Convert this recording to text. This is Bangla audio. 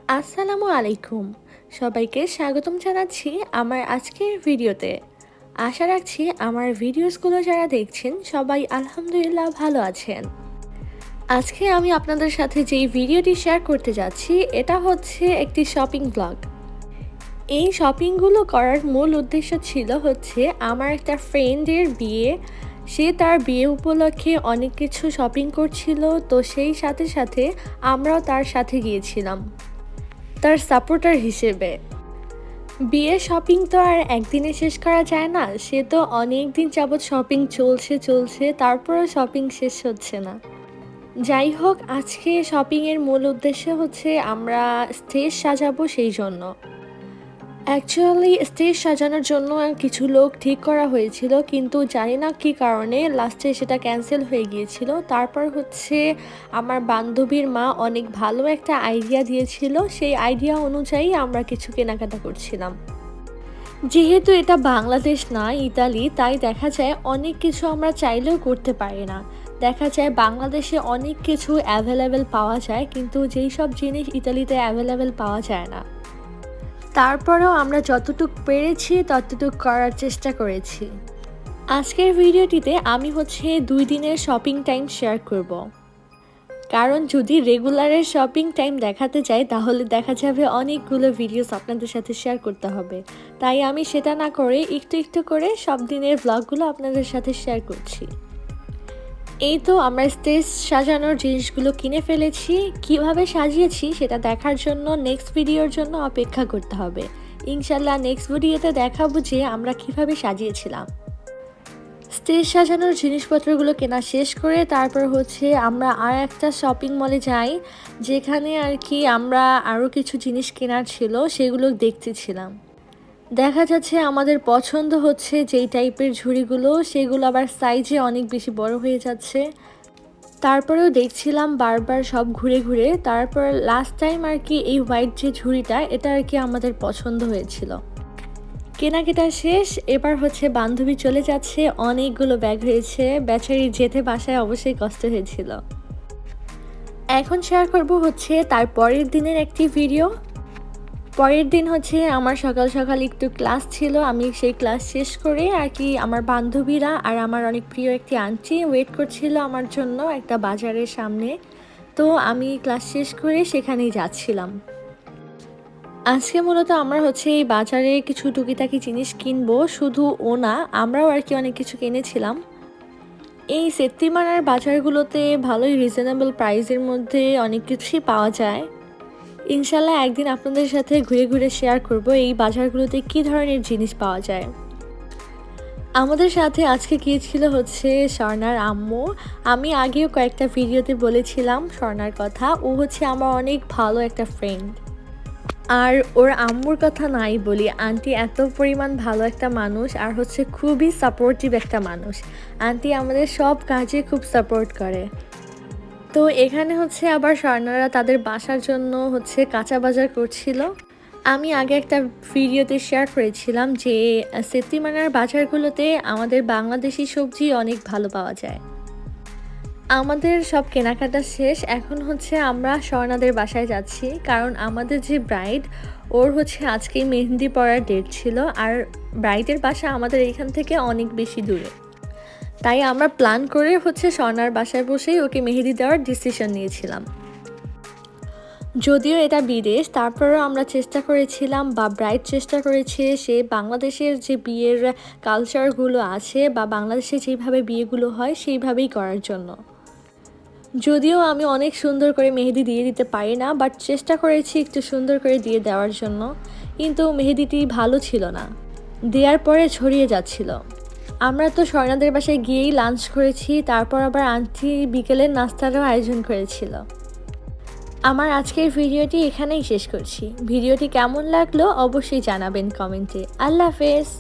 আসসালামু আলাইকুম। সবাইকে স্বাগতম জানাচ্ছি আমার আজকের ভিডিওতে। আশা রাখছি আমার ভিডিওসগুলো যারা দেখছেন সবাই আলহামদুলিল্লাহ ভালো আছেন। আজকে আমি আপনাদের সাথে যেই ভিডিওটি শেয়ার করতে যাচ্ছি এটা হচ্ছে একটি শপিং ব্লগ। এই শপিংগুলো করার মূল উদ্দেশ্য ছিল হচ্ছে আমার একটা ফ্রেন্ডের বিয়ে। সে তার বিয়ে উপলক্ষে অনেক কিছু শপিং করছিল, তো সেই সাথে সাথে আমরাও তার সাথে গিয়েছিলাম তার সাপোর্টার হিসেবে। বিয়ের শপিং তো আর একদিনে শেষ করা যায় না, সে তো অনেক দিন যাবৎ শপিং চলছে তারপরেও শপিং শেষ হচ্ছে না। যাই হোক, আজকে শপিংয়ের মূল উদ্দেশ্য হচ্ছে আমরা স্টেজ সাজাবো সেই জন্য। অ্যাকচুয়ালি স্টেজ সাজানোর জন্য কিছু লোক ঠিক করা হয়েছিল, কিন্তু জানি না কী কারণে লাস্টে সেটা ক্যান্সেল হয়ে গিয়েছিল। তারপর হচ্ছে আমার বান্ধবীর মা অনেক ভালো একটা আইডিয়া দিয়েছিল, সেই আইডিয়া অনুযায়ী আমরা কিছু কেনাকাটা করছিলাম। যেহেতু এটা বাংলাদেশ না ইতালি, তাই দেখা যায় অনেক কিছু আমরা চাইলেও করতে পারি না। দেখা যায় বাংলাদেশে অনেক কিছু অ্যাভেলেবেল পাওয়া যায়, কিন্তু যেই সব জিনিস ইতালিতে অ্যাভেলেবেল পাওয়া যায় না। তারপরেও আমরা যতটুকু পেরেছি ততটুকু করার চেষ্টা করেছি। আজকের ভিডিওটিতে আমি হচ্ছে 2 দিনের শপিং টাইম শেয়ার করব। কারণ যদি রেগুলারের শপিং টাইম দেখাতে যাই তাহলে দেখা যাবে অনেকগুলো ভিডিওস আপনাদের সাথে শেয়ার করতে হবে। তাই আমি সেটা না করে একটু একটু করে সব দিনের ব্লগগুলো আপনাদের সাথে শেয়ার করছি। এই তো আমরা স্টেজ সাজানোর জিনিসগুলো কিনে ফেলেছি। কিভাবে সাজিয়েছি সেটা দেখার জন্য নেক্সট ভিডিওর জন্য অপেক্ষা করতে হবে। ইনশাল্লাহ নেক্সট ভিডিওতে দেখাবো যে আমরা কিভাবে সাজিয়েছিলাম। স্টেজ সাজানোর জিনিসপত্রগুলো কেনা শেষ করে তারপর হচ্ছে আমরা আর একটা শপিং মলে যাই, যেখানে আর কি আমরা আরও কিছু জিনিস কেনার ছিল সেগুলো দেখতেছিলাম। দেখা যাচ্ছে আমাদের পছন্দ হচ্ছে যেই টাইপের ঝুড়িগুলো, সেগুলো আবার সাইজে অনেক বেশি বড় হয়ে যাচ্ছে। তারপরেও দেখছিলাম বারবার সব ঘুরে ঘুরে। তারপর লাস্ট টাইম আর কি এই হোয়াইট যে ঝুড়িটা, এটা আর কি আমাদের পছন্দ হয়েছিল। কেনাকাটা শেষ, এবার হচ্ছে বান্ধবী চলে যাচ্ছে। অনেকগুলো ব্যাগ হয়েছে, বেচারি যেতে বাসায় অবশ্যই কষ্ট হয়েছিল। এখন শেয়ার করব হচ্ছে তার পরের দিনের একটি ভিডিও। পরের দিন হচ্ছে আমার সকাল সকাল একটু ক্লাস ছিল, আমি সেই ক্লাস শেষ করে আর কি আমার বান্ধবীরা আর আমার অনেক প্রিয় একটি আন্টি ওয়েট করছিল আমার জন্য একটা বাজারের সামনে। তো আমি ক্লাস শেষ করে সেখানেই যাচ্ছিলাম। আজকে মূলত আমরা হচ্ছে এই বাজারে কিছু টুকিটাকি জিনিস কিনবো, শুধু ও না আমরাও আর কি অনেক কিছু কিনেছিলাম। এই সেপ্টেম্বরের বাজারগুলোতে ভালোই রিজনেবল প্রাইসের মধ্যে অনেক কিছুই পাওয়া যায়। ইনশাল্লাহ একদিন আপনাদের সাথে ঘুরে ঘুরে শেয়ার করব এই বাজারগুলোতে কী ধরনের জিনিস পাওয়া যায়। আমাদের সাথে আজকে গিয়েছিল হচ্ছে স্বর্ণার আম্মু। আমি আগেও কয়েকটা ভিডিওতে বলেছিলাম স্বর্ণার কথা, ও হচ্ছে আমার অনেক ভালো একটা ফ্রেন্ড। আর ওর আম্মুর কথা নাই বলি, আন্টি এত পরিমাণ ভালো একটা মানুষ আর হচ্ছে খুবই সাপোর্টিভ একটা মানুষ। আন্টি আমাদের সব কাজে খুব সাপোর্ট করে। তো এখানে হচ্ছে আবার স্বর্ণারা তাদের বাসার জন্য হচ্ছে কাঁচা বাজার করছিল। আমি আগে একটা ভিডিওতে শেয়ার করেছিলাম যে সেপ্টেম্বরের বাজারগুলোতে আমাদের বাংলাদেশি সবজি অনেক ভালো পাওয়া যায়। আমাদের সব কেনাকাটা শেষ, এখন হচ্ছে আমরা স্বর্ণাদের বাসায় যাচ্ছি, কারণ আমাদের যে ব্রাইড ওর হচ্ছে আজকেই মেহেন্দি পরার ডেট ছিল, আর ব্রাইডের বাসা আমাদের এখান থেকে অনেক বেশি দূরে। তাই আমরা প্ল্যান করে হচ্ছে স্বর্ণার বাসায় বসেই ওকে মেহেদি দেওয়ার ডিসিশন নিয়েছিলাম। যদিও এটা বিদেশ, তারপরেও আমরা চেষ্টা করেছিলাম বা ব্রাইড চেষ্টা করেছে সে বাংলাদেশের যে বিয়ের কালচারগুলো আছে বা বাংলাদেশে যেভাবে বিয়েগুলো হয় সেইভাবেই করার জন্য। যদিও আমি অনেক সুন্দর করে মেহেদি দিয়ে দিতে পারি না, বাট চেষ্টা করেছি একটু সুন্দর করে দিয়ে দেওয়ার জন্য, কিন্তু মেহেদিটি ভালো ছিল না, দেওয়ার পরে ছড়িয়ে যাচ্ছিল। আমরা তো স্বর্ণাদের বাসায় গিয়েই লাঞ্চ করেছি, তারপর আবার আন্টি বিকেলের নাস্তারও আয়োজন করেছিল। আমার আজকের ভিডিওটি এখানেই শেষ করছি। ভিডিওটি কেমন লাগলো অবশ্যই জানাবেন কমেন্টে। আল্লাহ হাফেজ।